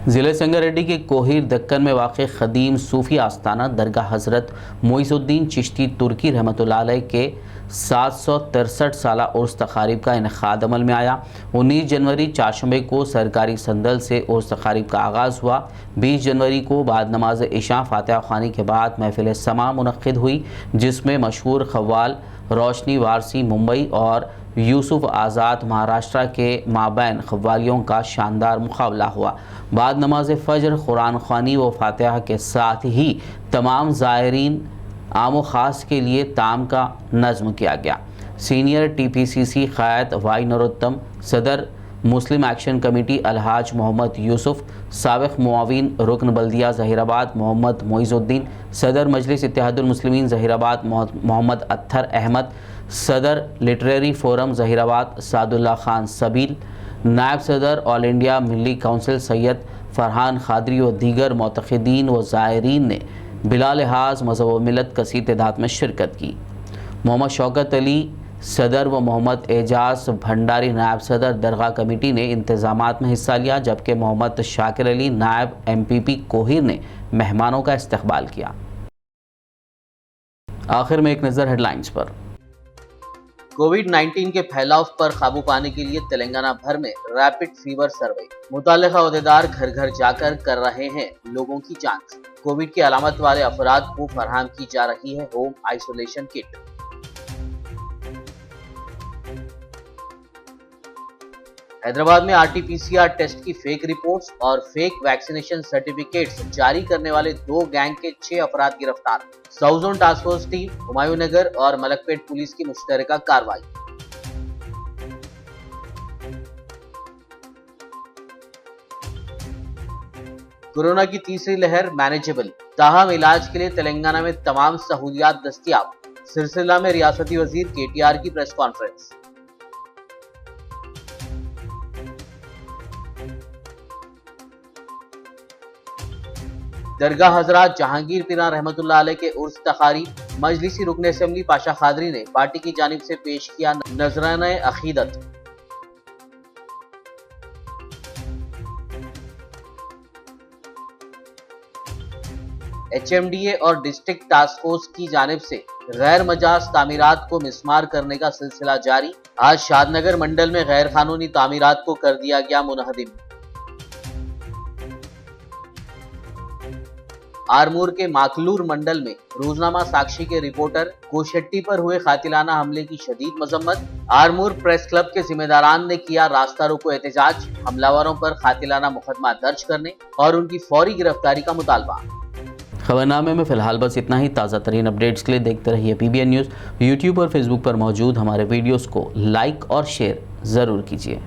ज़िले संगारेड्डी के कोहिर दक्कन में वाक़ खदीम सूफ़ी आस्थाना दरगाह हज़रत मोइज़ुद्दीन चिश्ती तुर्की रहमतुल्लाह अलैह के 763 साला उर्स तकारीब का इनेकाद अमल में आया। 19 जनवरी चारशंबे को सरकारी संदल से उर्स तकारीब का आगाज़ हुआ। 20 जनवरी को बाद नमाज इशा फातिहा ख़्वानी के बाद महफिल समा मुनक़्क़िद हुई, जिसमें मशहूर ख़व्वाल रोशनी वारसी मुंबई और यूसुफ आज़ाद महाराष्ट्र के माबैन ख़व्वालियों का शानदार मुकाबला हुआ। बाद नमाज फ़जर कुरान ख़्वानी व फातिहा के साथ ही तमाम ज़ायरीन आम ख़ास के लिए ताम का नज़्म किया गया। सीनियर TPCC क़ायद वाई नरोत्तम, सदर मुस्लिम एक्शन कमेटी अलहाज मोहम्मद यूसुफ, साबिक़ मुआविन रुकन बल्दिया ज़हीराबाद मोहम्मद मोइज़ुद्दीन, सदर मजलिस इत्तेहादुल मुस्लिमीन ज़हीराबाद मोहम्मद अत्तर अहमद, सदर लिटरेरी फोरम ज़हीराबाद सादुल्ला खान सबील, नायब सदर ऑल इंडिया मिली काउंसिल सैयद फरहान खादरी व दीगर मोतक़िदीन व ज़ायरीन ने बिला लिहाज मज़हब व मिलत कसीर तादाद में शिरकत की। मोहम्मद शौकत अली सदर व मोहम्मद एजाज भंडारी नायब सदर दरगाह कमेटी ने इंतज़ामात में हिस्सा लिया, जबकि मोहम्मद शाकिर अली नायब MPP कोहिर ने मेहमानों का इस्तकबाल किया। आखिर में एक नज़र हेडलाइंस पर। कोविड-19 के फैलाव पर काबू पाने के लिए तेलंगाना भर में रैपिड फीवर सर्वे, मुताल्लिका ओहदेदार घर घर जाकर कर रहे हैं लोगों की जांच। कोविड की अलामत वाले अफराद को फराहम की जा रही है होम आइसोलेशन किट। हैदराबाद में RT-PCR टेस्ट की फेक रिपोर्ट्स और फेक वैक्सीनेशन सर्टिफिकेट्स जारी करने वाले 2 गैंग के 6 अफराद गिरफ्तार। South zone task force team, Humayun Nagar और मलकपेट पुलिस की मुश्तरका कार्रवाई। कोरोना की तीसरी लहर मैनेजेबल, ताहम इलाज के लिए तेलंगाना में तमाम सहूलियात दस्तयाब। सिलसिला में रियासती वजीर KTR की प्रेस कॉन्फ्रेंस। दरगाह हजरात जहांगीर पीरा रहमतुल्लाह अलैह के उर्स तकारीब, मजलिसी रुकन असेंबली पाशा खादरी ने पार्टी की जानिब से पेश किया नजराना अकीदत। HMDA और डिस्ट्रिक्ट टास्क फोर्स की जानिब से गैर मजाज तामीरात को मिसमार करने का सिलसिला जारी। आज शादनगर मंडल में गैर कानूनी तामीरात को कर दिया गया मुनहदिम। आरमूर के माकलूर मंडल में रोजनामा साक्षी के रिपोर्टर कोशेट्टी पर हुए कातिलाना हमले की शदीद मजम्मत। आरमूर प्रेस क्लब के जिम्मेदारान ने किया रास्ता रोको एहतजाज। हमलावरों पर कातिलाना मुकदमा दर्ज करने और उनकी फौरी गिरफ्तारी का मुतालबा। खबरनामे में फिलहाल बस इतना ही। ताज़ा तरीन अपडेट्स के लिए देखते रहिए PBN न्यूज़। यूट्यूब और फेसबुक पर मौजूद हमारे वीडियोस को लाइक और शेयर ज़रूर कीजिए।